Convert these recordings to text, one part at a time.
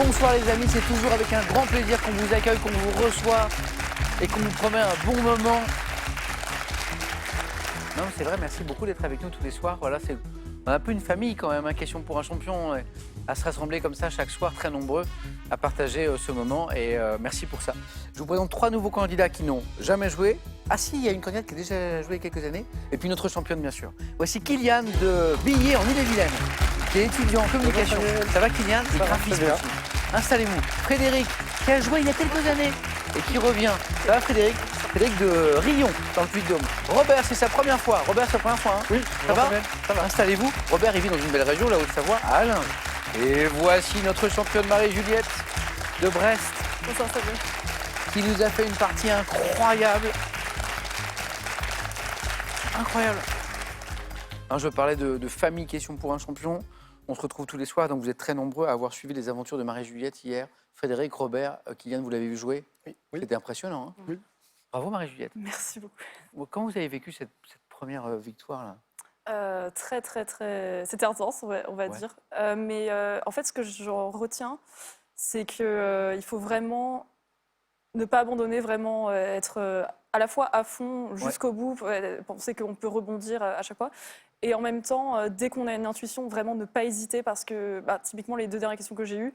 Bonsoir les amis, c'est toujours avec un grand plaisir qu'on vous accueille, qu'on vous reçoit et qu'on vous promet un bon moment. Non, c'est vrai, merci beaucoup d'être avec nous tous les soirs. Voilà, on a un peu une famille quand même, hein, question pour un champion, à se rassembler comme ça chaque soir, très nombreux, à partager ce moment. Et merci pour ça. Je vous présente 3 nouveaux candidats qui n'ont jamais joué. Ah si, il y a une candidate qui a déjà joué il y a quelques années. Et puis notre championne, bien sûr. Voici Kylian de Billiers en Ille-et-Vilaine, qui est étudiant en communication. Ça va Kylian? Ça va, très bien. Installez-vous. Frédéric, qui a joué il y a quelques années et qui revient. Ça va Frédéric? Frédéric de Rion, dans le Puy-de-Dôme. Robert, c'est sa première fois. Robert, c'est sa première fois, hein? Oui, ça va? Ça va. Installez-vous. Robert, il vit dans une belle région, la Haute-Savoie, à Halles. Et voici notre championne Marie-Juliette de Brest. Bonsoir, ça va. Qui nous a fait une partie incroyable. Incroyable. Hein, je parlais de famille, question pour un champion. On se retrouve tous les soirs, donc vous êtes très nombreux à avoir suivi les aventures de Marie-Juliette hier. Frédéric, Robert, Kylian, vous l'avez vu jouer? Oui. C'était impressionnant. Hein? Oui. Bravo Marie-Juliette. Merci beaucoup. Comment vous avez vécu cette première victoire-là? Très. C'était intense, on va dire. Mais en fait, ce que j'en retiens, c'est qu'il faut vraiment ne pas abandonner, vraiment être à la fois à fond jusqu'au bout, penser qu'on peut rebondir à chaque fois. Et en même temps, dès qu'on a une intuition, vraiment ne pas hésiter parce que typiquement les 2 dernières questions que j'ai eues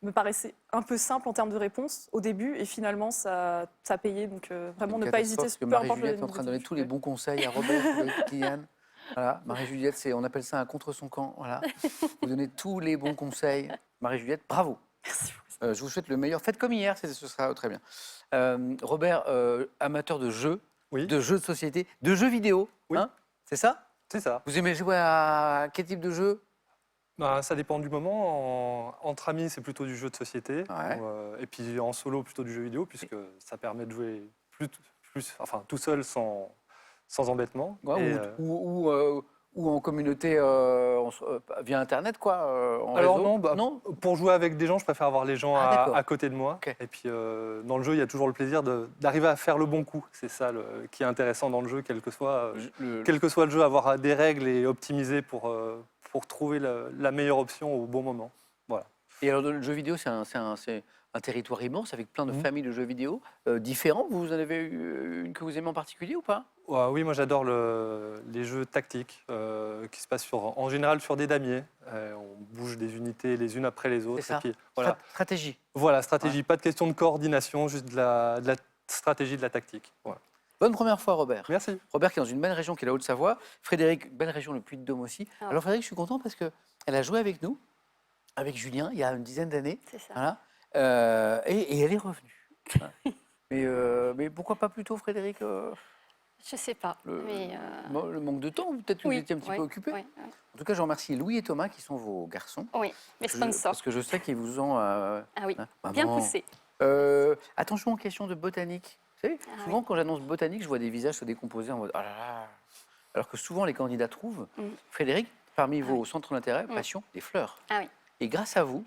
me paraissaient un peu simples en termes de réponse au début et finalement ça a payé. Donc vraiment ne pas hésiter. Parce que peu importe Marie-Juliette est en train de donner tous les bons conseils à Robert et Kylian. Voilà, Marie-Juliette, on appelle ça un contre son camp. Voilà. Vous donnez tous les bons conseils. Marie-Juliette, bravo. Merci beaucoup. Je vous souhaite le meilleur. Faites comme hier, ce sera très bien. Robert, amateur de jeux, Oui. de jeux de société, de jeux vidéo, Oui. hein? C'est ça? C'est ça. Vous aimez jouer à quel type de jeu? Ça dépend du moment. Entre amis, c'est plutôt du jeu de société. Ouais. Et puis en solo, plutôt du jeu vidéo, puisque ça permet de jouer tout seul sans embêtement. Ouais, ou en communauté via Internet, quoi, en Alors réseau. non, pour jouer avec des gens, je préfère avoir les gens d'accord. à côté de moi. Ok. Et puis dans le jeu, il y a toujours le plaisir d'arriver à faire le bon coup. C'est ça qui est intéressant dans le jeu, quel que soit le jeu, avoir des règles et optimiser pour trouver la meilleure option au bon moment. Voilà. Et alors, le jeu vidéo, c'est un territoire immense avec plein de familles de jeux vidéo différents. Vous en avez une que vous aimez en particulier ou pas? Oui, moi j'adore les jeux tactiques qui se passent en général sur des damiers. On bouge des unités les unes après les autres. C'est ça. Et puis, voilà. Stratégie. Voilà, stratégie. Ouais. Pas de question de coordination, juste de la stratégie, de la tactique. Voilà. Bonne première fois, Robert. Merci. Robert qui est dans une belle région qui est la Haute-Savoie. Frédéric, belle région, le Puy-de-Dôme aussi. Ah. Alors Frédéric, je suis content parce qu'elle a joué avec nous, avec Julien, il y a une dizaine d'années. C'est ça. Voilà. Et elle est revenue. Voilà. Mais pourquoi pas plus tôt, Frédéric? Je sais pas. Le manque de temps, ou peut-être que vous étiez un petit peu occupé. Oui, En tout cas, je remercie Louis et Thomas qui sont vos garçons. mes sponsors. Parce que je sais qu'ils vous ont... Bien poussé. Attention aux questions de botanique. Vous savez, souvent quand j'annonce botanique, je vois des visages se décomposer en mode « Ah là là !» Alors que souvent les candidats trouvent. Frédéric, parmi vos centres d'intérêt, passion, les fleurs. Ah oui. Et grâce à vous,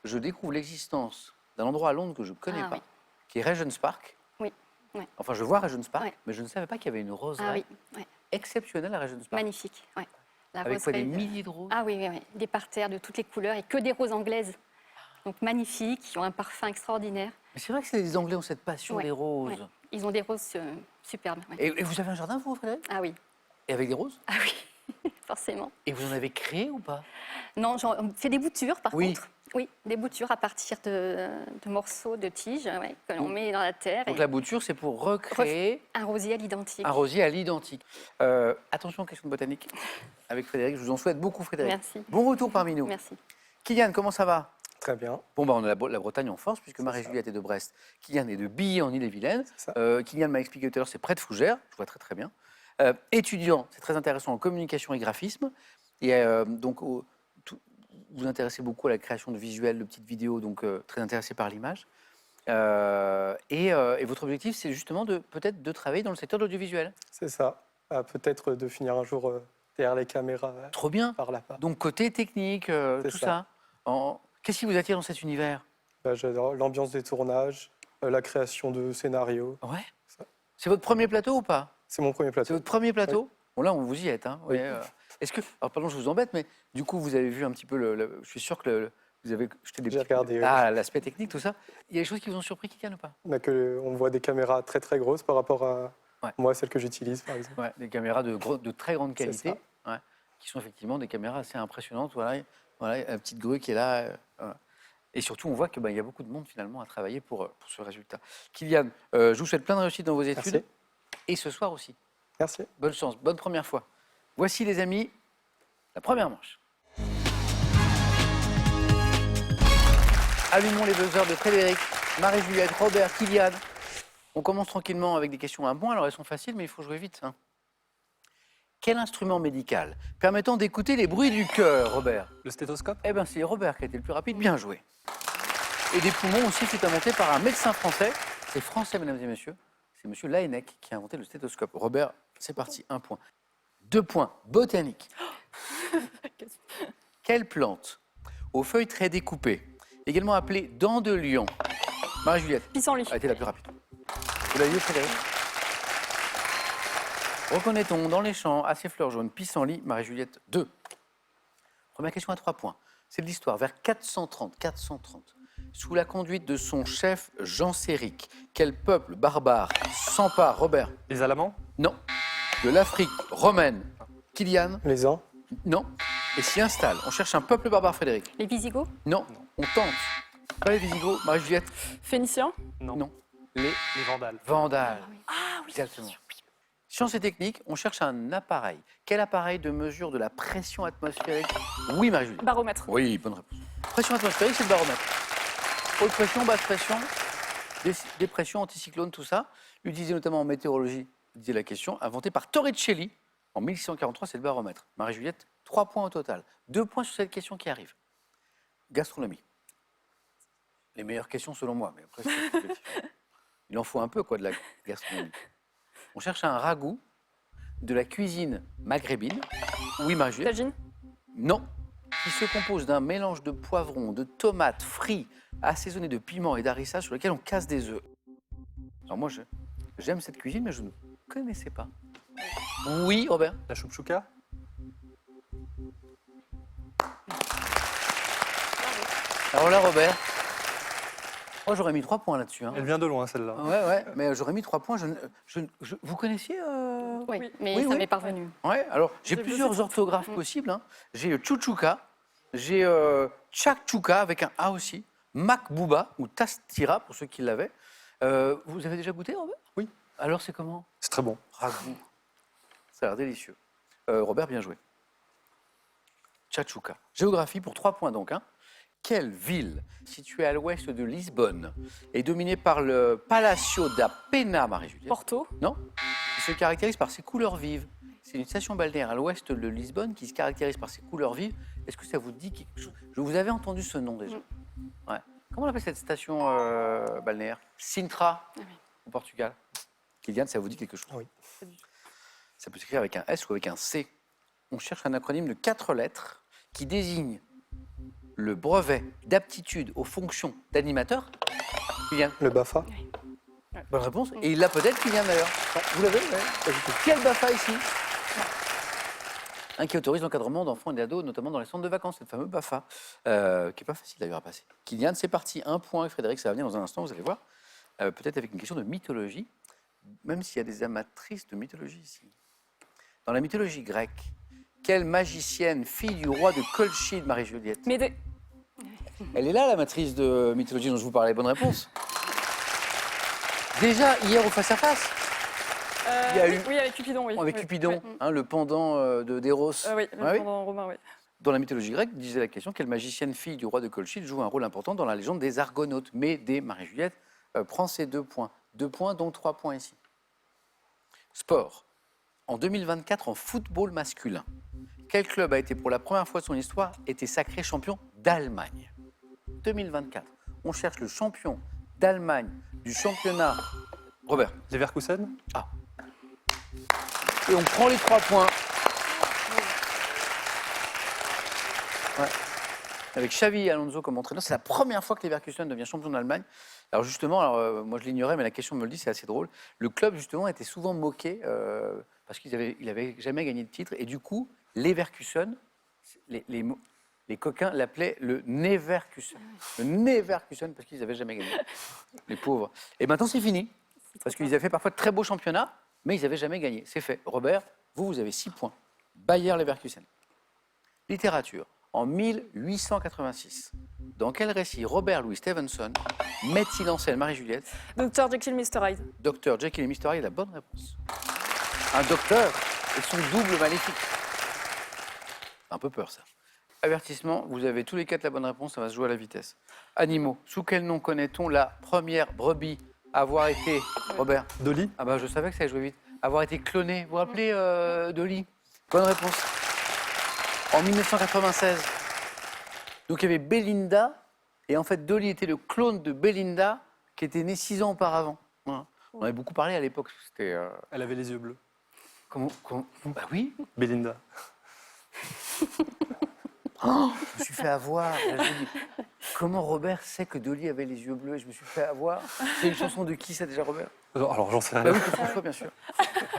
je découvre l'existence d'un endroit à Londres que je ne connais pas, qui est Regent's Park. Oui. Oui. Enfin, je vois Regent's Park, Oui. mais je ne savais pas qu'il y avait une roseraie Oui. exceptionnelle à Regent's Park. Magnifique. Ouais. La Avec quoi, des roseraie milliers de roses? Ah oui. Des parterres de toutes les couleurs et que des roses anglaises. Donc magnifiques, qui ont un parfum extraordinaire. Mais c'est vrai que les Anglais ont cette passion des roses. Ouais. Ils ont des roses superbes. Ouais. Et vous avez un jardin, vous, Frédéric? Ah oui. Et avec des roses? Ah oui, forcément. Et vous en avez créé ou pas? Non, on fait des boutures par Oui. contre. Oui, des boutures à partir de morceaux de tiges que l'on met dans la terre. Donc la bouture, c'est pour recréer un rosier à l'identique. un rosier à l'identique. Attention aux questions de botanique avec Frédéric. Je vous en souhaite beaucoup, Frédéric. Merci. Bon retour parmi nous. Merci. Kylian, comment ça va? Très bien. Bon, on a la Bretagne en force, puisque Marie-Juliette est de Brest. Kylian est de Billiers en Ille-et-Vilaine. Kylian m'a expliqué tout à l'heure, c'est près de Fougères. Je vois très très bien. Étudiant, c'est très intéressant en communication et graphisme. Et donc, vous vous intéressez beaucoup à la création de visuels, de petites vidéos, donc très intéressé par l'image. Et votre objectif, c'est justement peut-être de travailler dans le secteur de l'audiovisuel. C'est ça. Peut-être de finir un jour derrière les caméras. Trop bien. Par là-bas. Donc côté technique, tout ça. Qu'est-ce qui vous attire dans cet univers? J'adore l'ambiance des tournages, la création de scénarios. Ouais. Ça. C'est votre premier plateau ou pas? C'est mon premier C'est plateau. votre premier plateau? Oui. Bon là, vous y êtes. Hein. Oui. Est-ce que, alors pardon, je vous embête, mais du coup, vous avez vu un petit peu je suis sûr que Vous avez jeté des J'ai petits- regardé, oui. Ah, l'aspect technique, tout ça. Il y a des choses qui vous ont surpris, Kylian, ou pas? On voit des caméras très très grosses par rapport à Ouais. moi, celles que j'utilise par exemple. Ouais, des caméras de très grande C'est qualité, ouais, qui sont effectivement des caméras assez impressionnantes. Voilà, voilà la petite grue qui est là. Voilà. Et surtout, on voit qu'il y a beaucoup de monde finalement à travailler pour ce résultat. Kylian, je vous souhaite plein de réussite dans vos études. Merci. Et ce soir aussi. Merci. Bonne chance, bonne première fois. Voici les amis, la première manche. Allumons les buzzers de Frédéric, Marie-Juliette, Robert, Kylian. On commence tranquillement avec des questions à un point. Alors elles sont faciles, mais il faut jouer vite. Hein. Quel instrument médical permettant d'écouter les bruits du cœur, Robert? Le stéthoscope? Eh bien, c'est Robert qui a été le plus rapide. Bien joué. Et des poumons aussi, c'est inventé par un médecin français. C'est français, mesdames et messieurs. C'est monsieur Laennec qui a inventé le stéthoscope. Robert, c'est parti. 1 point. 2 points. Botanique. Quelle plante aux feuilles très découpées, également appelée dent de lion? Marie-Juliette Pissenlit. a été la plus rapide. Vous l'avez vu, Frédéric? Reconnaît-on dans les champs, à ces fleurs jaunes, pissenlit, Marie-Juliette 2. Première question à 3 points. C'est de l'histoire. Vers 430, sous la conduite de son chef Jean Séric, quel peuple barbare s'empare, Robert? Les Alamans? Non. De l'Afrique romaine. Kylian? Les uns. Non. Et s'y installe. On cherche un peuple barbare, Frédéric? Les Visigoths? Non. On tente. Pas les Visigoths, Marie-Juliette? Phénicien. Non. Les Vandales. Vandales. Ah oui, Exactement. Science et technique, on cherche un appareil. Quel appareil de mesure de la pression atmosphérique? Oui, Marie-Juliette. Baromètre. Oui, bonne réponse. Pression atmosphérique, c'est le baromètre. Haute pression, basse pression, dépression, anticyclone, tout ça. Utilisé notamment en météorologie, disait la question, inventé par Torricelli en 1643, c'est le baromètre. Marie-Juliette, 3 points au total. 2 points sur cette question qui arrive. Gastronomie. Les meilleures questions selon moi, mais après, c'est subjectif. Il en faut un peu, quoi, de la gastronomie. On cherche un ragoût de la cuisine maghrébine. Oui, Marie-Juliette? Tagine. Non. Qui se compose d'un mélange de poivrons, de tomates frites, assaisonnés de piment et d'harissa sur lequel on casse des œufs. Alors moi, j'aime cette cuisine, mais je ne connaissais pas. Oui, Robert? La chouchouka? Alors là, Robert, moi j'aurais mis 3 points là-dessus. Hein. Elle vient de loin, celle-là. Ouais, mais j'aurais mis 3 points. Vous connaissiez Oui, mais Oui, ça oui. m'est parvenu. Ouais, alors j'ai Je plusieurs sais. orthographes possibles. Hein. J'ai Chouchouka, j'ai Tchakchouka avec un A aussi, Makbouba ou Tastira pour ceux qui l'avaient. Vous avez déjà goûté, Robert? Oui. Alors c'est comment? C'est très bon. Ragoût. Ça a l'air délicieux. Robert, bien joué. Tchakchouka. Géographie pour 3 points donc. Hein. Quelle ville, située à l'ouest de Lisbonne, est dominée par le Palacio da Pena, Marie-Juliette? Porto. Non, qui se caractérise par ses couleurs vives. C'est une station balnéaire à l'ouest de Lisbonne qui se caractérise par ses couleurs vives. Est-ce que ça vous dit quelque chose? Je vous avais entendu ce nom déjà. Ouais. Comment on appelle cette station balnéaire? Sintra, oui. au Portugal. Kylian, ça vous dit quelque chose? Oui. Ça peut s'écrire avec un S ou avec un C. On cherche un acronyme de 4 lettres qui désigne le brevet d'aptitude aux fonctions d'animateur. Kylian? Le BAFA. Bonne réponse. Et il l'a peut-être, Kylian, d'ailleurs. Vous l'avez? Quel BAFA ici? Qui autorise l'encadrement d'enfants et d'ados, notamment dans les centres de vacances, le fameux BAFA, qui n'est pas facile d'ailleurs à passer. Kylian, c'est parti. 1 point. Frédéric, ça va venir dans un instant, vous allez voir. Peut-être avec une question de mythologie, même s'il y a des amatrices de mythologie ici. Dans la mythologie grecque, quelle magicienne, fille du roi de Colchide, Marie-Juliette? Médée. Elle est là, la matrice de mythologie dont je vous parlais. Bonne réponse. Déjà, hier au face-à-face, Il y a eu- Oui, avec Cupidon, oui. avec Oui. Cupidon, Oui. hein, le pendant d'Eros. Oui, le Ah oui. pendant romain, oui. Dans la mythologie grecque, disait la question, quelle magicienne fille du roi de Colchide joue un rôle important dans la légende des Argonautes? Médée, Marie-Juliette, prend ses 2 points. 2 points, dont 3 points ici. Sport. En 2024, en football masculin, quel club a été pour la première fois de son histoire été sacré champion d'Allemagne? 2024. On cherche le champion d'Allemagne du championnat. Robert. Leverkusen? Et on prend les 3 points. Ouais. Avec Xavi Alonso comme entraîneur, c'est la première fois que Leverkusen devient champion d'Allemagne. Alors justement, moi je l'ignorais, mais la question me le dit, c'est assez drôle. Le club justement était souvent moqué parce qu'il avait jamais gagné de titre, et du coup Leverkusen, Les coquins l'appelaient le Neverkusen. Le Neverkusen parce qu'ils n'avaient jamais gagné. Les pauvres. Et maintenant, c'est fini. Parce qu'ils avaient fait parfois de très beaux championnats, mais ils n'avaient jamais gagné. C'est fait. Robert, vous avez 6 points. Bayer Leverkusen. Littérature. En 1886, dans quel récit Robert Louis Stevenson met-il en scène Marie-Juliette? Dr. Jekyll, Mr. Hyde. Docteur Jekyll et Mr. Hyde, la bonne réponse. Un docteur et son double maléfique. Un peu peur, ça. Avertissement, vous avez tous les 4 la bonne réponse, ça va se jouer à la vitesse. Animaux, sous quel nom connaît-on la première brebis à avoir été, Robert? Dolly. Ah bah je savais que ça allait jouer vite. Avoir été clonée, vous vous rappelez Dolly? Bonne réponse. En 1996. Donc il y avait Belinda, et en fait Dolly était le clone de Belinda, qui était née 6 ans auparavant. Voilà. On avait beaucoup parlé à l'époque. C'était. Elle avait les yeux bleus. Comment Bah oui. Belinda. Oh, je me suis fait avoir. Là, je me dis, comment Robert sait que Dolly avait les yeux bleus? Je me suis fait avoir. C'est une chanson de qui ça déjà, Robert? Alors j'en sais Bah rien. oui, de François, bien sûr.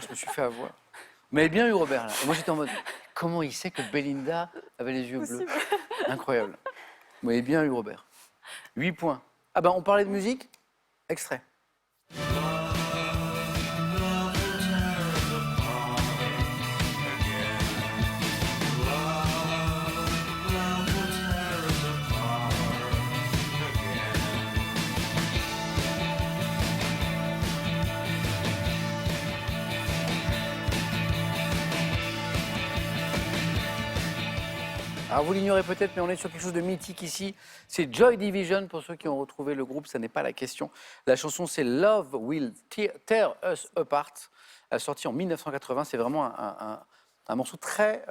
Je me suis fait avoir. Mais bien eu, Robert. Là. Et moi, j'étais en mode, comment il sait que Belinda avait les yeux bleus? Incroyable. Vous m'avez bien eu, Robert. 8 points. Ah ben, on parlait de musique. Extrait. Alors vous l'ignorez peut-être, mais on est sur quelque chose de mythique ici. C'est Joy Division, pour ceux qui ont retrouvé le groupe, ça n'est pas la question. La chanson, c'est Love Will Tear Us Apart, sortie en 1980. C'est vraiment un morceau très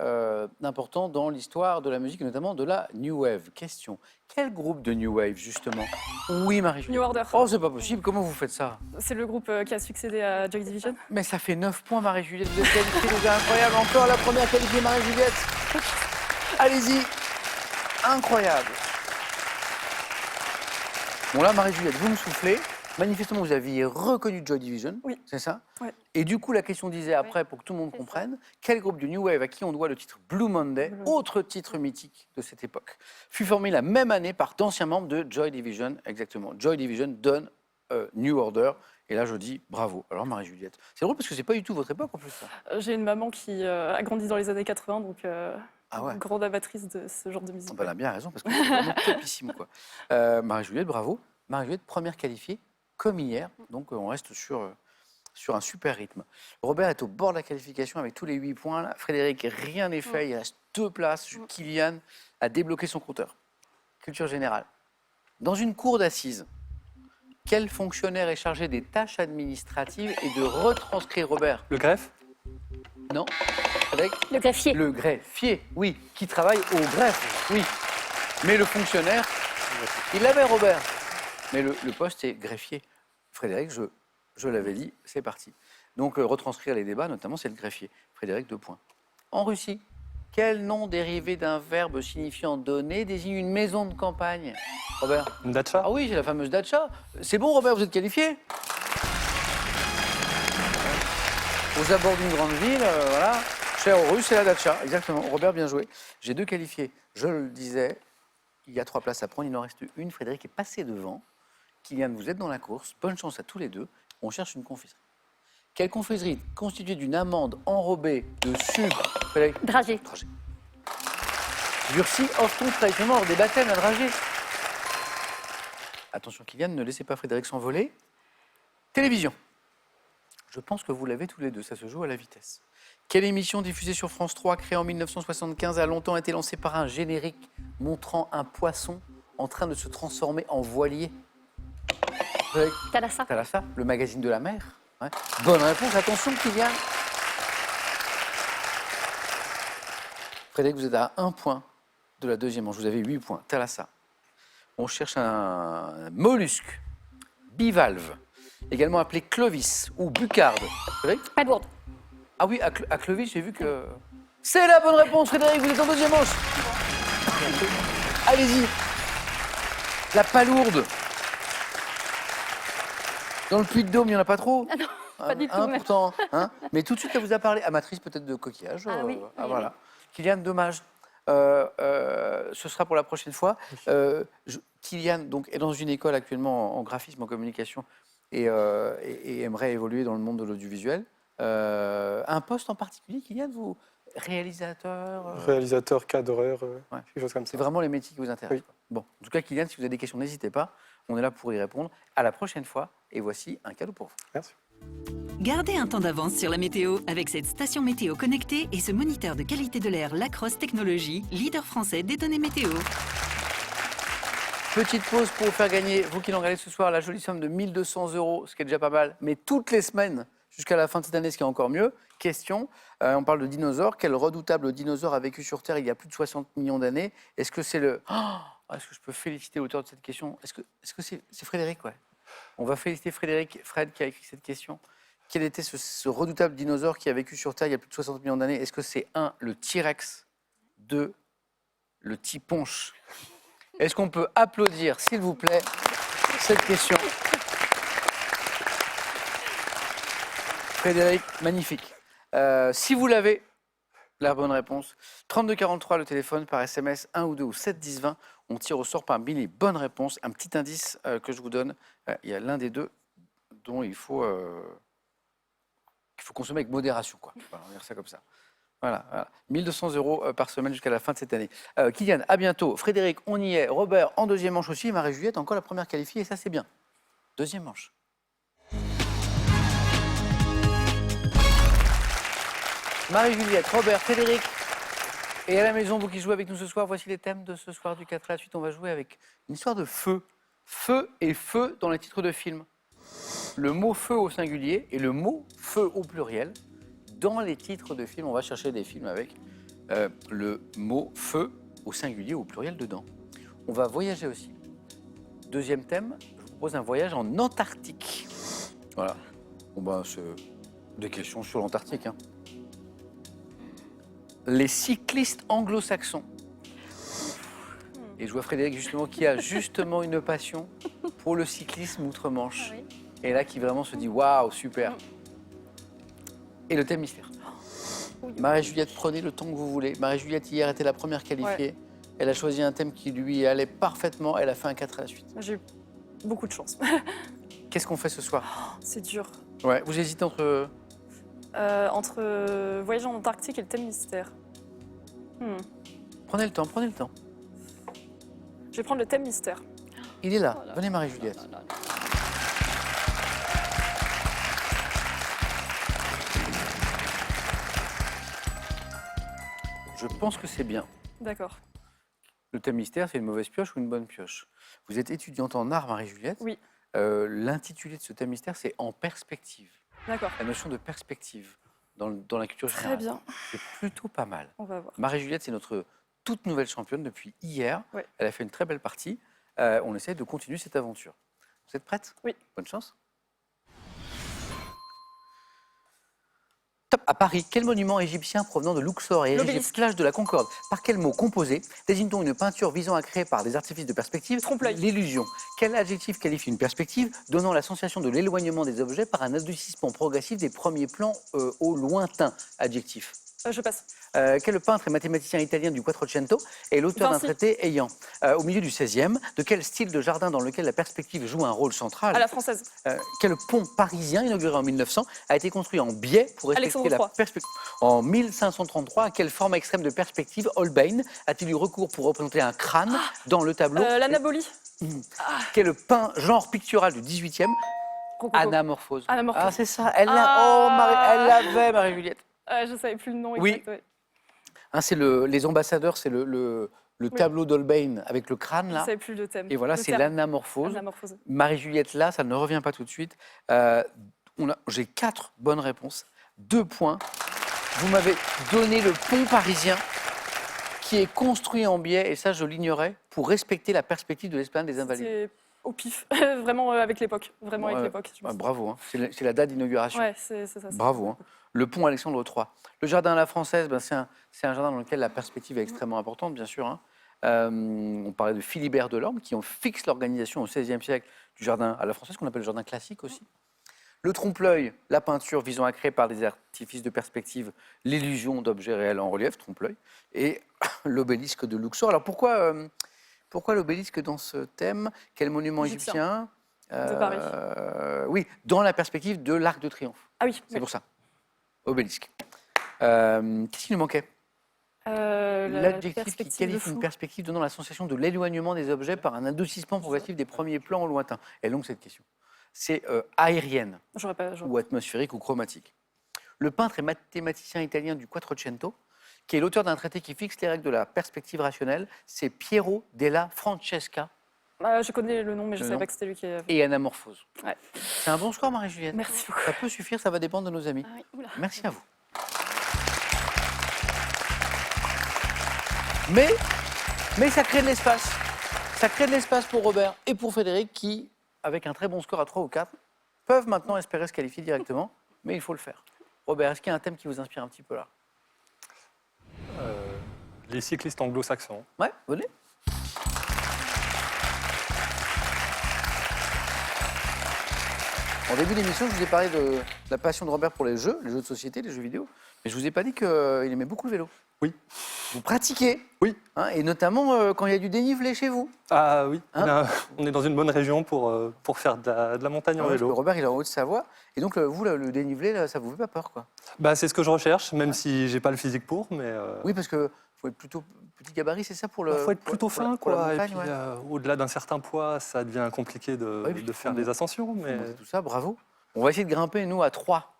important dans l'histoire de la musique, et notamment de la New Wave. Question, quel groupe de New Wave, justement? Oui, Marie-Juliette. New Order. Oh, c'est pas possible, comment vous faites ça? C'est le groupe qui a succédé à Joy Division. Mais ça fait 9 points, Marie-Juliette. Vous êtes qualifiée, c'est incroyable. Encore la première qualifiée, Marie-Juliette. Allez-y. Incroyable. Bon là, Marie-Juliette, vous me soufflez. Manifestement, vous aviez reconnu Joy Division. Oui. C'est ça? Oui. Et du coup, la question disait après, pour que tout le monde c'est comprenne, quel groupe de New Wave à qui on doit le titre Blue Monday, autre titre mythique de cette époque, fut formé la même année par d'anciens membres de Joy Division, exactement. Joy Division donne New Order. Et là, je dis bravo. Alors, Marie-Juliette, c'est drôle parce que c'est pas du tout votre époque en plus. Ça. J'ai une maman qui a grandi dans les années 80, donc Ah ouais. grande amatrice de ce genre de musique. Ah bah, elle a bien raison parce que c'est vraiment topissime, quoi. Marie-Juliette, bravo. Marie-Juliette, première qualifiée, comme hier. Donc, on reste sur un super rythme. Robert est au bord de la qualification avec tous les 8 points. Là. Frédéric, rien n'est fait. Il reste 2 places. Kylian a débloqué son compteur. Culture générale. Dans une cour d'assises, quel fonctionnaire est chargé des tâches administratives et de retranscrire, Robert? Le greffe. Non. Avec Le greffier. le greffier, oui, qui travaille au greffe, oui. Mais le fonctionnaire, il l'avait, Robert. Mais le poste, c'est greffier. Frédéric, je l'avais dit, c'est parti. Donc, retranscrire les débats, notamment, c'est le greffier. Frédéric, 2 points. En Russie, quel nom dérivé d'un verbe signifiant donner désigne une maison de campagne? Robert? Une datcha. Ah oui, c'est la fameuse datcha. C'est bon, Robert, vous êtes qualifié? Aux abords d'une grande ville, voilà. Cher aux Russes, c'est la datcha, exactement. Robert, bien joué. J'ai 2 qualifiés. Je le disais, il y a 3 places à prendre, il en reste une. Frédéric est passé devant. Kylian, vous êtes dans la course. Bonne chance à tous les deux. On cherche une confiserie. Quelle confiserie constituée d'une amande enrobée de sucre? Frédéric? Dragée. Dragée. Durci offre-t-on traditionnellement lors des baptêmes à dragée? Attention Kylian, ne laissez pas Frédéric s'envoler. Télévision. Je pense que vous l'avez tous les deux, ça se joue à la vitesse. Quelle émission diffusée sur France 3, créée en 1975, a longtemps été lancée par un générique montrant un poisson en train de se transformer en voilier? Thalassa. Thalassa, le magazine de la mer. Ouais. Bonne réponse, attention Kylian. Frédéric, vous êtes à 1 point de la deuxième manche, vous avez 8 points. Thalassa. On cherche un mollusque, bivalve, également appelé clovis ou buccarde. Frédéric? Padward. Ah oui, à Clovis, j'ai vu que... C'est la bonne réponse, Frédéric, vous êtes en deuxième manche. Allez-y. La palourde. Dans le Puy-de-Dôme, il n'y en a pas trop. Ah non, pas du tout. Même. Pourtant, hein. Mais tout de suite, elle vous a parlé. Amatrice peut-être de coquillage. Ah oui, oui, voilà. Kylian, dommage. Ce sera pour la prochaine fois. Kylian donc, est dans une école actuellement en graphisme, en communication et aimerait évoluer dans le monde de l'audiovisuel. Un poste en particulier, Kylian, vous réalisateur Réalisateur, cadreur, Ouais. quelque chose comme C'est ça. vraiment les métiers qui vous intéressent. Oui. Quoi. Bon, en tout cas, Kylian, si vous avez des questions, n'hésitez pas. On est là pour y répondre. À la prochaine fois. Et voici un cadeau pour vous. Merci. Gardez un temps d'avance sur la météo avec cette station météo connectée et ce moniteur de qualité de l'air Lacrosse Technologies, leader français des données météo. Petite pause pour vous faire gagner, vous qui l'en regardez ce soir, la jolie somme de 1 200 €, ce qui est déjà pas mal, mais toutes les semaines jusqu'à la fin de cette année, ce qui est encore mieux. Question, on parle de dinosaures. Quel redoutable dinosaure a vécu sur Terre il y a plus de 60 millions d'années? Est-ce que c'est le... Oh, est-ce que je peux féliciter l'auteur de cette question? Est-ce que c'est Frédéric? Ouais. On va féliciter Fred qui a écrit cette question. Quel était ce redoutable dinosaure qui a vécu sur Terre il y a plus de 60 millions d'années? Est-ce que c'est 1, le T-Rex, 2, le T-Ponche? Est-ce qu'on peut applaudir, s'il vous plaît, cette question? Frédéric, magnifique. Si vous l'avez, la bonne réponse, 3243, le téléphone, par SMS, 1 ou 2 ou 7 10 20. On tire au sort parmi les bonnes réponses. Un petit indice que je vous donne, il y a l'un des deux dont il faut consommer avec modération. Quoi. Voilà, on va dire ça comme ça. Voilà, 1 200 € par semaine jusqu'à la fin de cette année. Kylian, à bientôt. Frédéric, on y est. Robert, en deuxième manche aussi. Marie-Juliette, encore la première qualifiée, et ça, c'est bien. Deuxième manche. Marie-Juliette, Robert, Frédéric. Et à la maison, vous qui jouez avec nous ce soir, voici les thèmes de ce soir du 4 à la suite. On va jouer avec une histoire de feu. Feu et feu dans les titres de films. Le mot feu au singulier et le mot feu au pluriel. Dans les titres de films, on va chercher des films avec le mot feu au singulier ou au pluriel dedans. On va voyager aussi. Deuxième thème, je vous propose un voyage en Antarctique. Voilà. Bon ben, c'est des questions sur l'Antarctique. Hein. Les cyclistes anglo-saxons. Et je vois Frédéric justement qui a justement une passion pour le cyclisme outre-Manche. Oui. Et là qui vraiment se dit waouh, super. Et le thème mystère. Marie-Juliette, prenez le temps que vous voulez. Marie-Juliette, hier, était la première qualifiée. Ouais. Elle a choisi un thème qui lui allait parfaitement. Elle a fait un 4 à la suite. J'ai eu beaucoup de chance. Qu'est-ce qu'on fait ce soir? C'est dur. Ouais, vous hésitez entre... Entre voyager en Antarctique et le thème mystère. Prenez le temps, prenez le temps. Je vais prendre le thème mystère. Il est là. Venez, Marie-Juliette. Je pense que c'est bien. D'accord. Le thème mystère, c'est une mauvaise pioche ou une bonne pioche? Vous êtes étudiante en art, Marie-Juliette. Oui. L'intitulé de ce thème mystère, c'est En perspective. D'accord. La notion de perspective dans la culture Très générale. bien. C'est plutôt pas mal. On va voir. Marie-Juliette, c'est notre toute nouvelle championne depuis hier. Ouais. Elle a fait une très belle partie. On essaie de continuer cette aventure. Vous êtes prête? Oui. Bonne chance. Top. À Paris, quel monument égyptien provenant de Luxor et L'obélisque. plage de la Concorde, par quel mot composé désigne-t-on une peinture visant à créer par des artifices de perspective Trompe-l'œil. l'illusion? Quel adjectif qualifie une perspective donnant la sensation de l'éloignement des objets par un adoucissement progressif des premiers plans au lointain? Adjectif. Je passe. Quel peintre et mathématicien italien du Quattrocento est l'auteur d'un Vinci. traité ayant, au milieu du XVIe, de quel style de jardin dans lequel la perspective joue un rôle central? À la française. Quel pont parisien, inauguré en 1900, a été construit en biais pour respecter Alexandre la III. perspective? En 1533, à quelle forme extrême de perspective Holbein a-t-il eu recours pour représenter un crâne dans le tableau? L'anabolie. Quel genre pictural du XVIIIe? Rococo. Anamorphose. Anamorphose. Ah, c'est ça. Elle l'a. Ah. Oh, elle l'avait, Marie-Juliette. Je savais plus le nom Oui. exact. Ouais. Hein, c'est les ambassadeurs, c'est le tableau d'Holbein avec le crâne Je là. savais plus le thème. Et voilà, Le c'est terme. l'anamorphose. Anamorphose. Marie-Juliette là, ça ne revient pas tout de suite. J'ai 4 bonnes réponses, 2 points. Vous m'avez donné le pont parisien qui est construit en biais, et ça je l'ignorais, pour respecter la perspective de l'esplanade des Invalides. C'est au pif. Vraiment avec l'époque. Vraiment avec l'époque. je pense. Bravo, hein. C'est la date d'inauguration. Ouais, c'est ça. Bravo. Hein. Le pont Alexandre III. Le jardin à la française, c'est un jardin dans lequel la perspective est extrêmement importante, bien sûr. Hein. On parlait de Philibert Delorme, qui fixe l'organisation au XVIe siècle du jardin à la française, qu'on appelle le jardin classique aussi. Le trompe-l'œil, la peinture visant à créer par des artifices de perspective l'illusion d'objets réels en relief, trompe-l'œil, et l'obélisque de Luxor. Alors pourquoi l'obélisque dans ce thème? Quel monument égyptien De Paris. Oui, dans la perspective de l'Arc de Triomphe. Ah oui. C'est pour ça. Obélisque. Qu'est-ce qui nous manquait? L'adjectif qui qualifie une perspective donnant la sensation de l'éloignement des objets par un adoucissement progressif des premiers plans au lointain. Elle est longue cette question. C'est aérienne ou atmosphérique ou chromatique. Le peintre et mathématicien italien du Quattrocento, qui est l'auteur d'un traité qui fixe les règles de la perspective rationnelle, c'est Piero della Francesca. Je connais le nom, mais je ne savais pas que c'était lui qui avait... Et Anamorphose. Ouais. C'est un bon score, Marie-Juliette. Merci beaucoup. Ça peut suffire, ça va dépendre de nos amis. Ah oui, oula. Merci à vous. Mais ça crée de l'espace. Ça crée de l'espace pour Robert et pour Frédéric qui, avec un très bon score à 3 ou 4, peuvent maintenant espérer se qualifier directement, mais il faut le faire. Robert, est-ce qu'il y a un thème qui vous inspire un petit peu là? Les cyclistes anglo-saxons. Ouais, venez. En début d'émission, je vous ai parlé de la passion de Robert pour les jeux de société, les jeux vidéo, mais je ne vous ai pas dit qu'il aimait beaucoup le vélo. Oui. Vous pratiquez? Oui. Hein, et notamment quand il y a du dénivelé chez vous. Ah oui, Hein? on est dans une bonne région pour faire de la montagne en Parce que vélo. Robert, il est en Haute-Savoie. Et donc, vous, le dénivelé, là, ça vous fait pas peur, quoi? Bah, c'est ce que je recherche, même si j'ai pas le physique pour. Mais Oui, parce que faut être plutôt petit gabarit, c'est ça pour le. faut être plutôt pour la- fin, pour la quoi. montagne, Et puis, ouais. au-delà d'un certain poids, ça devient compliqué Oui, puis de faire des ascensions. Mais Donc, tout ça, bravo. On va essayer de grimper, nous, à 3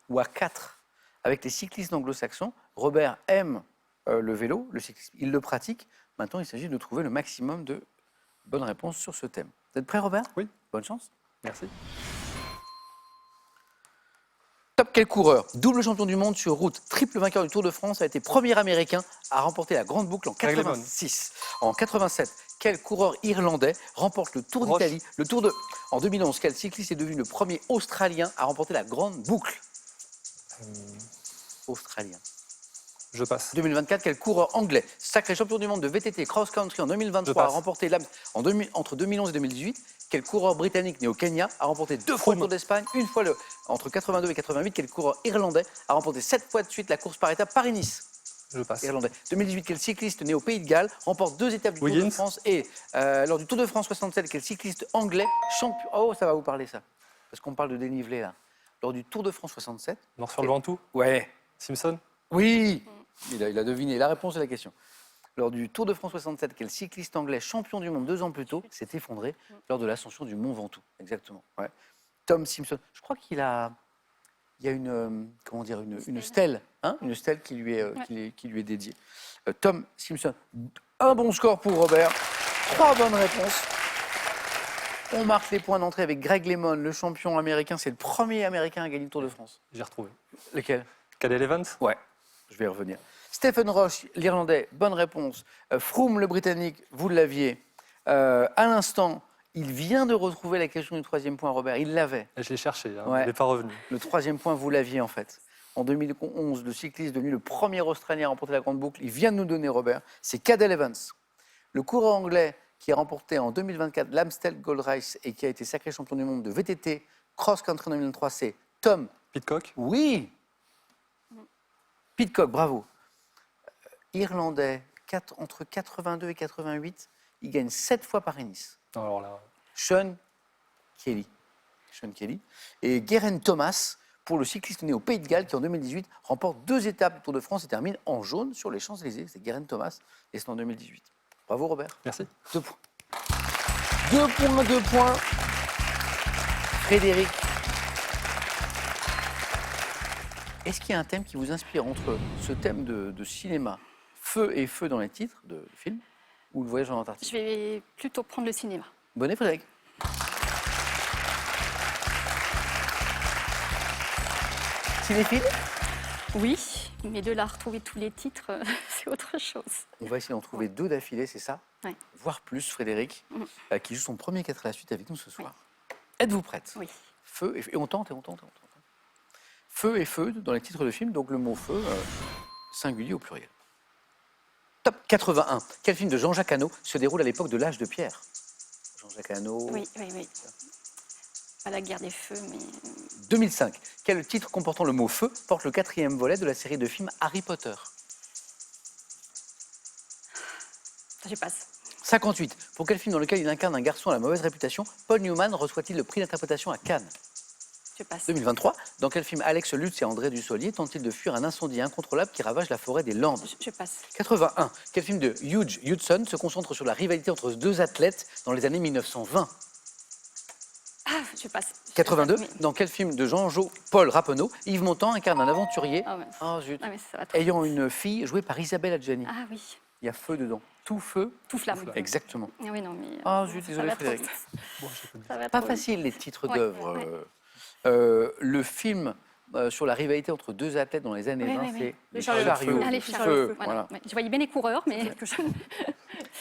ou à 4 avec les cyclistes anglo-saxons. Robert aime le vélo, le cyclisme, il le pratique. Maintenant, il s'agit de trouver le maximum de bonnes réponses sur ce thème. Vous êtes prêt, Robert? Oui. Bonne chance. merci. Top, quel coureur, double champion du monde sur route, triple vainqueur du Tour de France, a été premier américain à remporter la grande boucle en Greg LeMond. 86. En 87, quel coureur irlandais remporte le Tour Roche. d'Italie, le Tour de... En 2011, quel cycliste est devenu le premier Australien à remporter la grande boucle? Australien. Je passe. 2024, quel coureur anglais, sacré champion du monde de VTT cross-country en Je 2023, a passe. remporté entre 2011 et 2018? Quel coureur britannique né au Kenya a remporté 2 fois le Tour d'Espagne, une fois entre 82 et 88? Quel coureur irlandais a remporté 7 fois de suite la course par étapes Paris-Nice? Je passe. Irlandais. 2018, quel cycliste né au Pays de Galles remporte 2 étapes du Tour de Wiggins. France? Et lors du Tour de France 67, quel cycliste anglais champion... Oh, ça va vous parler ça, parce qu'on parle de dénivelé là. Lors du Tour de France 67... Mort sur le Ventoux. Ouais. Simpson. Oui, il a deviné la réponse à la question. Lors du Tour de France 67, quel cycliste anglais champion du monde 2 ans plus tôt s'est effondré lors de l'ascension du Mont Ventoux? Exactement. Ouais. Tom Simpson. Je crois il y a une comment dire une stèle, hein, une stèle qui lui est dédiée. Tom Simpson. Un bon score pour Robert. 3 bonnes réponses. On marque les points d'entrée avec Greg LeMond, le champion américain. C'est le premier américain à gagner le Tour de France. J'ai retrouvé. Lequel? Cadel Evans. Ouais, je vais y revenir. Stephen Roche, l'Irlandais, bonne réponse. Froome, le Britannique, vous l'aviez. À l'instant, il vient de retrouver la question du 3e point, Robert. Il l'avait. Je l'ai cherché, hein, Ouais. il n'est pas revenu. Le 3e point, vous l'aviez en fait. En 2011, le cycliste devenu le premier Australien à remporter la grande boucle, il vient de nous donner, Robert, c'est Cadel Evans. Le coureur anglais qui a remporté en 2024 l'Amstel Gold Race et qui a été sacré champion du monde de VTT cross-country en 2023, c'est Tom. Pidcock. Oui. Pidcock, bravo. Irlandais, entre 82 et 88, il gagne 7 fois Paris-Nice. Alors là, Sean Kelly. Et Geraint Thomas, pour le cycliste né au Pays de Galles, qui en 2018 remporte 2 étapes du Tour de France et termine en jaune sur les Champs-Élysées. C'est Geraint Thomas, et c'est en 2018. Bravo Robert. merci. 2 points. 2 points. Frédéric. Est-ce qu'il y a un thème qui vous inspire entre ce thème de cinéma, feu et feu dans les titres de films, ou le voyage en Antarctique? Je vais plutôt prendre le cinéma. Bonnet, Frédéric. Cinéphile? Oui, mais de là à retrouver tous les titres, c'est autre chose. On va essayer d'en trouver 2 d'affilée, c'est ça? Ouais. Voire plus, Frédéric, qui joue son premier 4 à la suite avec nous ce soir. Êtes-vous prête? Oui. Feu et feu. Et on tente. Feu et feu dans les titres de films, donc le mot feu, singulier au pluriel. Top 81. Quel film de Jean-Jacques Hano se déroule à l'époque de l'âge de pierre? Jean-Jacques Hano. Oui. Pas la guerre des feux, mais... 2005. Quel titre comportant le mot feu porte le 4e volet de la série de films Harry Potter? Je passe. 58. Pour quel film dans lequel il incarne un garçon à la mauvaise réputation, Paul Newman reçoit-il le prix d'interprétation à Cannes? Je passe. 2023. Dans quel film Alex Lutz et André Dussolier tentent-ils de fuir un incendie incontrôlable qui ravage la forêt des Landes? Je passe. 81. Quel film de Hugh Hudson se concentre sur la rivalité entre deux athlètes dans les années 1920? Ah, je passe. 82. Mais- Dans quel film de Jean-Jo Paul Rappeneau, Yves Montand incarne un aventurier Ah, mince. oh, zut, Ah, mais ça va trop ayant vite. une fille jouée par Isabelle Adjani? Ah oui, Il y a feu dedans. Tout feu. tout flamme. Exactement. Ah oui, non, mais... Ah zut, ça désolé va trop Frédéric. vite. Bon, je sais pas dire. Ça va Pas trop vite. facile les titres Ouais, d'œuvres. ouais. Le film sur la rivalité entre deux athlètes dans les années Ouais, 20, ouais, c'est ouais. Les Chariots de Chariots feu. Ah, les de chariots feu. de feu, Voilà. Ouais. Je voyais bien les coureurs, mais que je...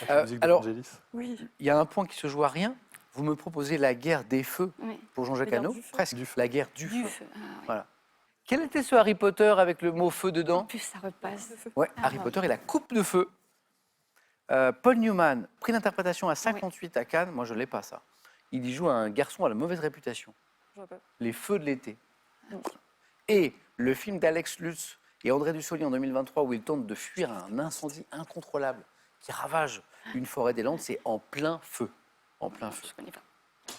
La musique alors- d'Angélis. Oui. Il y a un point qui se joue à rien. Vous me proposez la guerre des feux Oui. pour Jean-Jacques La guerre Hano. du feu. Presque. Du feu. La guerre du Du feu. feu. Ah, ouais. Voilà. Quel était ce Harry Potter avec le mot feu En dedans? plus, ça repasse. Ouais, Ah, Harry ouais. Potter et la coupe de feu. Paul Newman, prix d'interprétation à 58 à Cannes. Moi, je ne l'ai pas, ça. Il y joue un garçon à la mauvaise réputation. Je vois pas. Les feux de l'été. Non. Et le film d'Alex Lutz et André Dussolier en 2023 où ils tentent de fuir un incendie incontrôlable qui ravage une forêt des Landes, c'est En plein feu. En plein feu. Je connais pas.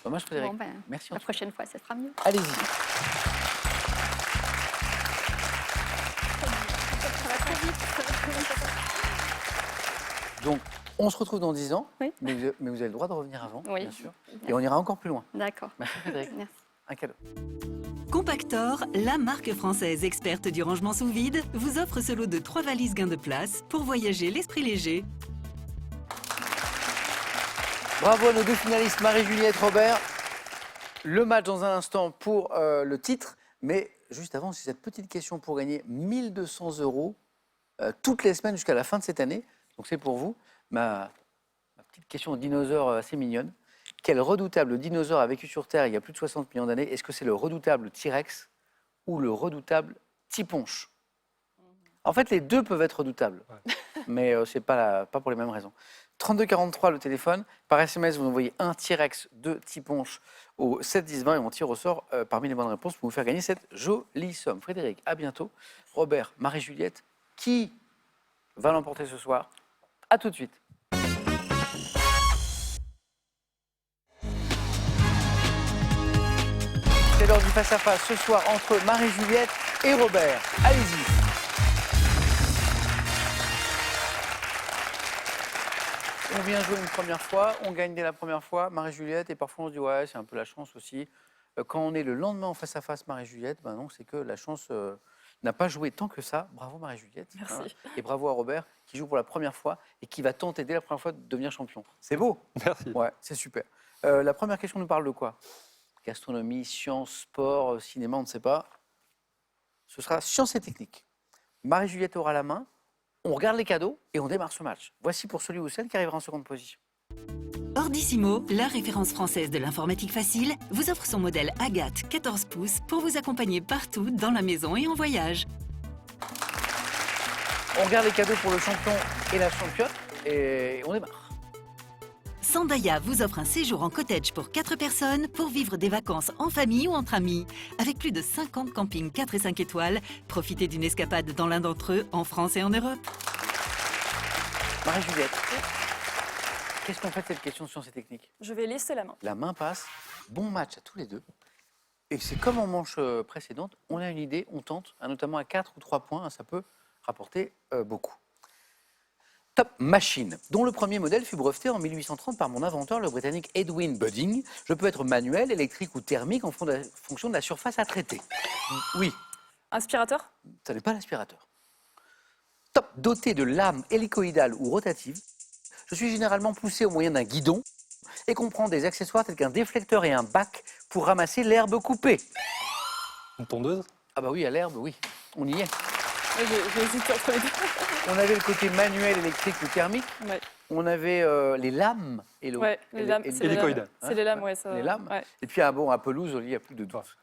Dommage Frédéric. Bon, ben, Merci. en la tout cas. prochaine fois, ça sera mieux. Allez-y. Ça va trop vite. Donc, on se retrouve dans 10 ans, Oui. mais vous avez le droit de revenir avant, Oui. bien sûr. Et on ira encore plus loin. D'accord. Merci Frédéric. Merci. Un cadeau. Compactor, la marque française experte du rangement sous vide, vous offre ce lot de 3 valises gain de place pour voyager l'esprit léger. Bravo à nos deux finalistes, Marie-Juliette, Robert. Le match dans un instant pour le titre, mais juste avant, c'est cette petite question pour gagner 1 200 € toutes les semaines jusqu'à la fin de cette année. Donc c'est pour vous. Ma petite question aux dinosaures assez mignonne. Quel redoutable dinosaure a vécu sur Terre il y a plus de 60 millions d'années? Est-ce que c'est le redoutable T-Rex ou le redoutable Tiponche? En fait, les deux peuvent être redoutables, mais ce n'est pas pour les mêmes raisons. 3243 le téléphone. Par SMS, vous envoyez un T-Rex, 2 Tiponche au 7 10 20 et on tire au sort parmi les bonnes réponses pour vous faire gagner cette jolie somme. Frédéric, à bientôt. Robert, Marie-Juliette, qui va l'emporter ce soir? À tout de suite. C'est l'heure du face-à-face ce soir entre Marie-Juliette et Robert. Allez-y. On vient jouer une première fois, on gagne dès la première fois, Marie-Juliette, et parfois on se dit ouais, c'est un peu la chance aussi. Quand on est le lendemain en face-à-face Marie-Juliette, ben non, c'est que la chance n'a pas joué tant que ça. Bravo Marie-Juliette. Merci. Et bravo à Robert qui joue pour la première fois et qui va tenter dès la première fois de devenir champion. C'est beau. Merci. Ouais, c'est super. La première question nous parle de quoi? Gastronomie, sciences, sport, cinéma, on ne sait pas. Ce sera sciences et techniques. Marie-Juliette aura la main, on regarde les cadeaux et on démarre ce match. Voici pour celui ou celle qui arrivera en seconde position. Ordissimo, la référence française de l'informatique facile, vous offre son modèle Agathe 14 pouces pour vous accompagner partout dans la maison et en voyage. On regarde les cadeaux pour le champion et la championne et on démarre. Sandaya vous offre un séjour en cottage pour 4 personnes pour vivre des vacances en famille ou entre amis. Avec plus de 50 campings 4 et 5 étoiles, profitez d'une escapade dans l'un d'entre eux en France et en Europe. Marie-Juliette, qu'est-ce qu'on fait de cette question de sciences et techniques? Je vais laisser la main. La main passe, bon match à tous les deux. Et c'est comme en manche précédente, on a une idée, on tente, notamment à 4 ou 3 points, ça peut rapporter beaucoup. Top Machine, dont le premier modèle fut breveté en 1830 par mon inventeur, le britannique Edwin Budding. Je peux être manuel, électrique ou thermique en fonction de la surface à traiter. Oui, Aspirateur? ça n'est pas l'aspirateur. Top, doté de lames hélicoïdales ou rotatives, je suis généralement poussé au moyen d'un guidon et comprend des accessoires tels qu'un déflecteur et un bac pour ramasser l'herbe coupée. Une tondeuse? Ah bah oui, à l'herbe, oui, on y est. Ouais, j'ai hésité entre les deux. On avait le côté manuel, électrique ou thermique. Ouais, On avait les lames. ouais, les lames, c'est les lames. hélicoïdales. C'est les lames, ouais. Ça... Les lames. Ouais. Et puis, à pelouse, il y a plus de doute.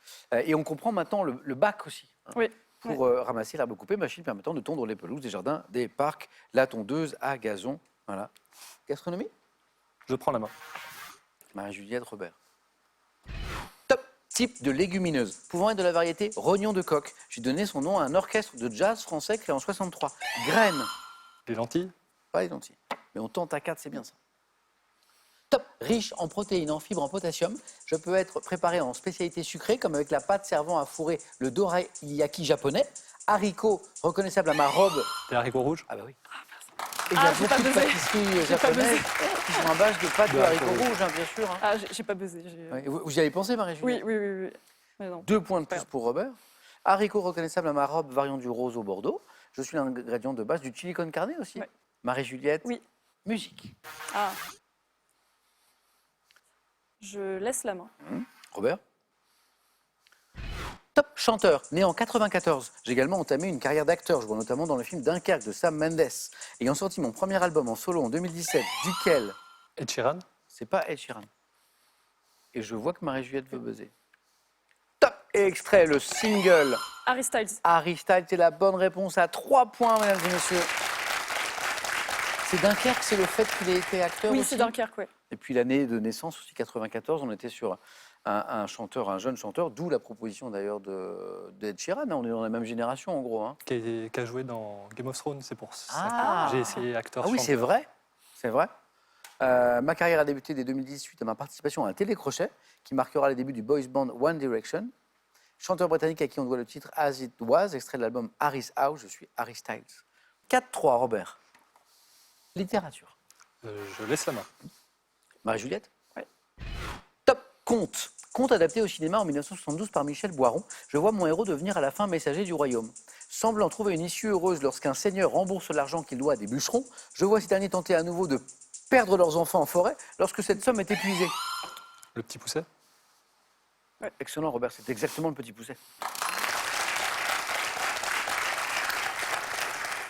Et on comprend maintenant le bac aussi. Oui. Pour ramasser l'herbe coupée, machine permettant de tondre les pelouses des jardins, des parcs, la tondeuse à gazon. Voilà. Gastronomie? Je prends la main. Marie-Juliette, Robert. Top. Type de légumineuse, pouvant être de la variété rognon de coq. J'ai donné son nom à un orchestre de jazz français créé en 63. Graines, Les lentilles. pas les lentilles, mais on tente à 4, c'est bien ça. Top, riche en protéines, en fibres, en potassium. Je peux être préparé en spécialité sucrée, comme avec la pâte servant à fourrer le dorayaki japonais. Haricots, reconnaissable à ma robe. Les haricots rouges. Ah bah oui. Et il y a j'ai pas beaucoup de buzzé. pâtisseries J'ai pas japonaises qui sont à base de pâte de De haricots haricots rouges, hein, bien sûr. Hein. Ah, j'ai pas buzzé. Ouais, vous y avez pensé, Marie-Juliette? Oui. Mais non. 2 points de plus pour Robert. Haricots reconnaissables à ma robe, variant du rose au bordeaux. Je suis l'ingrédient de base du chili con carne aussi. Ouais. Marie-Juliette, Oui. musique. Ah. Je laisse la main. Robert. Top chanteur, né en 94. J'ai également entamé une carrière d'acteur, jouant notamment dans le film Dunkerque de Sam Mendes. Ayant sorti mon premier album en solo en 2017, duquel Ed Sheeran. c'est pas Ed Sheeran. Et je vois que Marie-Juliette veut buzzer. Top et extrait, le single Harry Styles. Harry Styles, c'est la bonne réponse à 3 points, mesdames et messieurs. C'est Dunkerque, c'est le fait qu'il ait été acteur Oui, aussi. c'est Dunkerque, ouais. Et puis l'année de naissance aussi, 94, on était sur un chanteur, un jeune chanteur, d'où la proposition d'ailleurs d'Ed Sheeran. Hein. On est dans la même génération en gros. Hein. Qui a joué dans Game of Thrones, c'est pour ça Ah. que j'ai essayé acteur. Ah oui, chanteur. c'est vrai. C'est vrai. Ma carrière a débuté dès 2010 suite à ma participation à un télécrochet qui marquera les débuts du boys band One Direction. Chanteur britannique à qui on doit le titre As It Was, extrait de l'album Harry's House. Je suis Harry Styles. 4-3, Robert. Littérature. Je laisse la main. Marie-Juliette? Oui. Top, conte. Conte adapté au cinéma en 1972 par Michel Boiron. Je vois mon héros devenir à la fin messager du royaume. Semblant trouver une issue heureuse lorsqu'un seigneur rembourse l'argent qu'il doit à des bûcherons, je vois ces derniers tenter à nouveau de perdre leurs enfants en forêt lorsque cette somme est épuisée. Le petit pousset. Excellent, Robert, c'est exactement le petit pousset.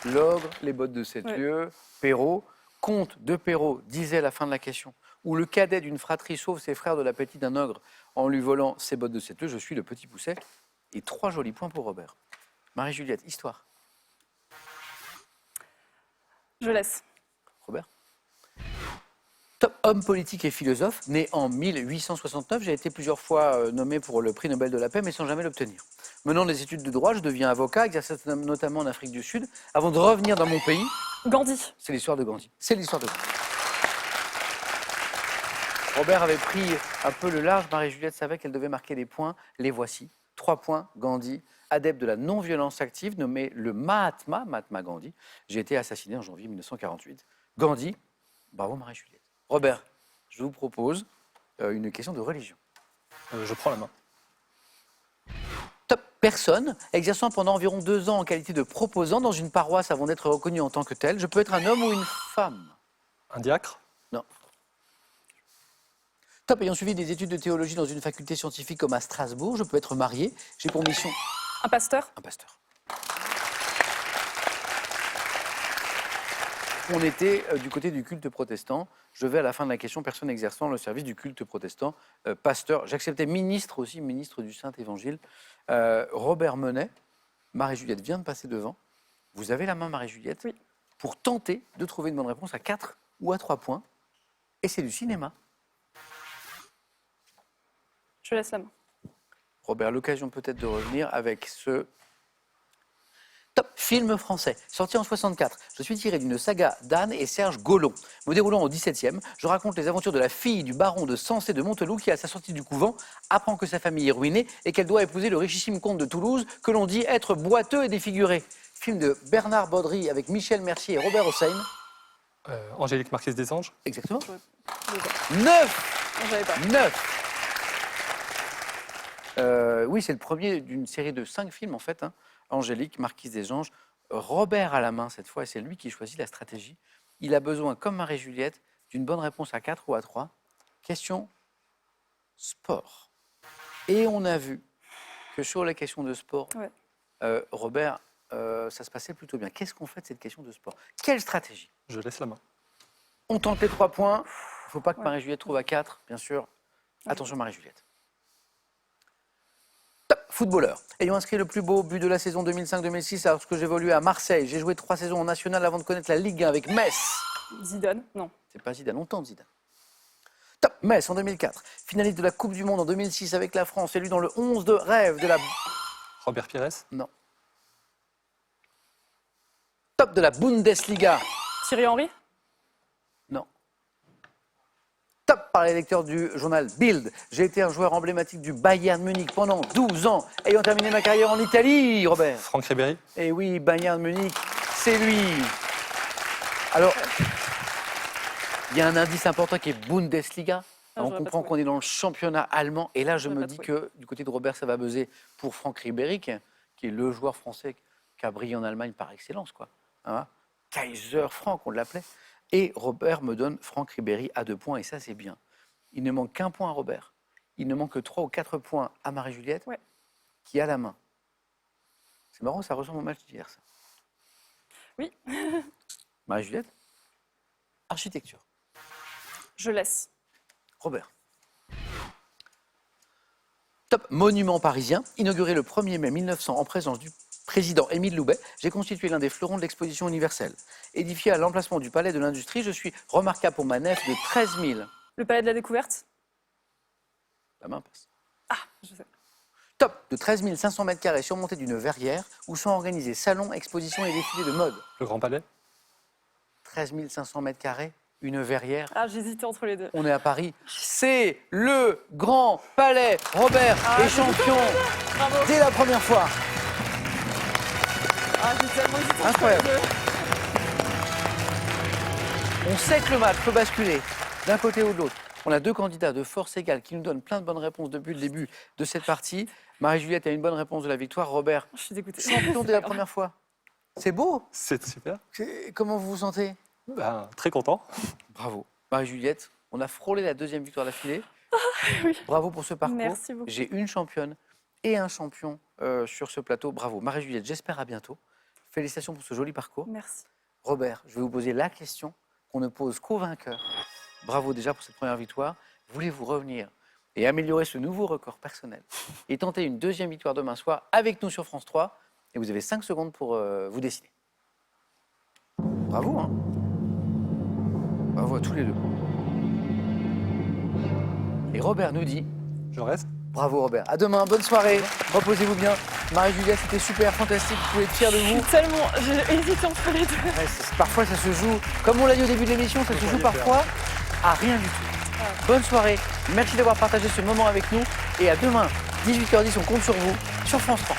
L'ogre, les bottes de 7 lieues, Perrault. Comte de Perrault disait à la fin de la question, où le cadet d'une fratrie sauve ses frères de l'appétit d'un ogre en lui volant ses bottes de 7 lieues, je suis le petit pousset. Et 3 jolis points pour Robert. Marie-Juliette, histoire. Je laisse. Robert. Top homme politique et philosophe, né en 1869, j'ai été plusieurs fois nommé pour le prix Nobel de la paix, mais sans jamais l'obtenir. Menant des études de droit, je deviens avocat, exerçant notamment en Afrique du Sud, avant de revenir dans mon pays. Gandhi. C'est l'histoire de Gandhi. C'est l'histoire de Gandhi. Robert avait pris un peu le large, Marie-Juliette savait qu'elle devait marquer des points. Les voici. 3 points, Gandhi, adepte de la non-violence active, nommé le Mahatma Gandhi. J'ai été assassiné en janvier 1948. Gandhi, bravo Marie-Juliette. Robert, je vous propose une question de religion. Je prends la main. Top personne, exerçant pendant environ 2 ans en qualité de proposant dans une paroisse avant d'être reconnu en tant que tel. Je peux être un homme ou une femme. Un diacre. Non. Top, ayant suivi des études de théologie dans une faculté scientifique comme à Strasbourg, je peux être marié. J'ai pour mission Un pasteur. un pasteur. On était du côté du culte protestant. Je vais à la fin de la question, personne exerçant le service du culte protestant, pasteur. J'acceptais ministre aussi, ministre du Saint-Évangile. Robert Menet, Marie-Juliette vient de passer devant. Vous avez la main, Marie-Juliette, Oui. pour tenter de trouver une bonne réponse à 4 ou à 3 points. Et c'est du cinéma. Je laisse la main. Robert, l'occasion peut-être de revenir avec ce top film français, sorti en 64. Je suis tiré d'une saga d'Anne et Serge Gollon. Me déroulant au XVIIe, je raconte les aventures de la fille du baron de Sensé de Monteloup qui, à sa sortie du couvent, apprend que sa famille est ruinée et qu'elle doit épouser le richissime comte de Toulouse, que l'on dit être boiteux et défiguré. Film de Bernard Baudry avec Michel Mercier et Robert Hossein. Angélique Marquise des Anges. Exactement. Je sais. 9 Non, j'avais pas. 9 Oui, c'est le premier d'une série de 5 films en fait. Hein. Angélique, Marquise des Anges, Robert à la main cette fois, et c'est lui qui choisit la stratégie. Il a besoin, comme Marie-Juliette, d'une bonne réponse à 4 ou à 3. Question sport. Et on a vu que sur les questions de sport, Robert, ça se passait plutôt bien. Qu'est-ce qu'on fait de cette question de sport? Quelle stratégie? Je laisse la main. On tente les 3 points. Il ne faut pas que Marie-Juliette trouve à 4, bien sûr. Attention Marie-Juliette. Footballeur. Ayant inscrit le plus beau but de la saison 2005-2006 lorsque j'évoluais à Marseille, j'ai joué 3 saisons en national avant de connaître la Ligue 1 avec Metz. Zidane. Non. C'est pas Zidane, on tente Zidane. Top. Metz en 2004, finaliste de la Coupe du Monde en 2006 avec la France, élu dans le 11 de rêve de la... Robert Pires. Non. Top de la Bundesliga. Thierry Henry. Non. Top par les lecteurs du journal Bild. J'ai été un joueur emblématique du Bayern Munich pendant 12 ans, ayant terminé ma carrière en Italie, Robert. Franck Ribéry. Et oui, Bayern Munich, c'est lui. Alors, il y a un indice important qui est Bundesliga. Ah, On j'aurais pas comprend trouvé. qu'on est dans le championnat allemand. Et là, je J'aurais me pas dis trouvé. que du côté de Robert, ça va buzzer pour Franck Ribéry, qui est le joueur français qui a brillé en Allemagne par excellence, quoi. Hein, Kaiser Franck, on l'appelait. Et Robert me donne Franck Ribéry à 2 points, et ça, c'est bien. Il ne manque qu'un point à Robert. Il ne manque que 3 ou 4 points à Marie-Juliette, Ouais. qui a la main. C'est marrant, ça ressemble au match d'hier, ça. Oui. Marie-Juliette, architecture. Je laisse. Robert. Top monument parisien, inauguré le 1er mai 1900 en présence du président Émile Loubet, j'ai constitué l'un des fleurons de l'exposition universelle. Édifié à l'emplacement du Palais de l'Industrie, je suis remarquable pour ma nef de 13 000. Le Palais de la Découverte. La main passe. Ah, je sais. Top de 13 500 m² surmonté d'une verrière où sont organisés salons, expositions et défilés de mode. Le Grand Palais. 13 500 m², une verrière. Ah, j'hésitais entre les deux. On est à Paris. C'est le Grand Palais. Robert est champion Bravo. dès la première fois. Ah, j'ai tellement hésité entre Incroyable. les deux. On sait que le match peut basculer d'un côté ou de l'autre. On a 2 candidats de force égale qui nous donnent plein de bonnes réponses depuis le début de cette partie. Marie-Juliette a une bonne réponse de la victoire. Robert, Je suis dégoûtée. champion dès la première fois. C'est beau. C'est super. Comment vous vous sentez? Ben, très content. Bravo. Marie-Juliette, on a frôlé la 2e victoire d'affilée. oui. Bravo pour ce parcours. Merci beaucoup. J'ai une championne et un champion sur ce plateau. Bravo. Marie-Juliette, j'espère à bientôt. Félicitations pour ce joli parcours. Merci. Robert, je vais vous poser la question qu'on ne pose qu'aux vainqueurs. Bravo déjà pour cette première victoire. Voulez-vous revenir et améliorer ce nouveau record personnel et tenter une 2e victoire demain soir avec nous sur France 3? Et vous avez 5 secondes pour vous décider. Bravo, hein? Bravo à tous les deux. Et Robert nous dit... Je reste. Bravo Robert. À demain, bonne soirée. Reposez-vous bien. Marie-Juliette, c'était super, fantastique. Vous pouvez être fiers de vous. Tellement, j'ai hésité entre les deux. Ouais, parfois, ça se joue, comme on l'a dit au début de l'émission, ça se joue parfois à rien du tout. Bonne soirée. Merci d'avoir partagé ce moment avec nous. Et à demain, 18h10, on compte sur vous, sur France 3.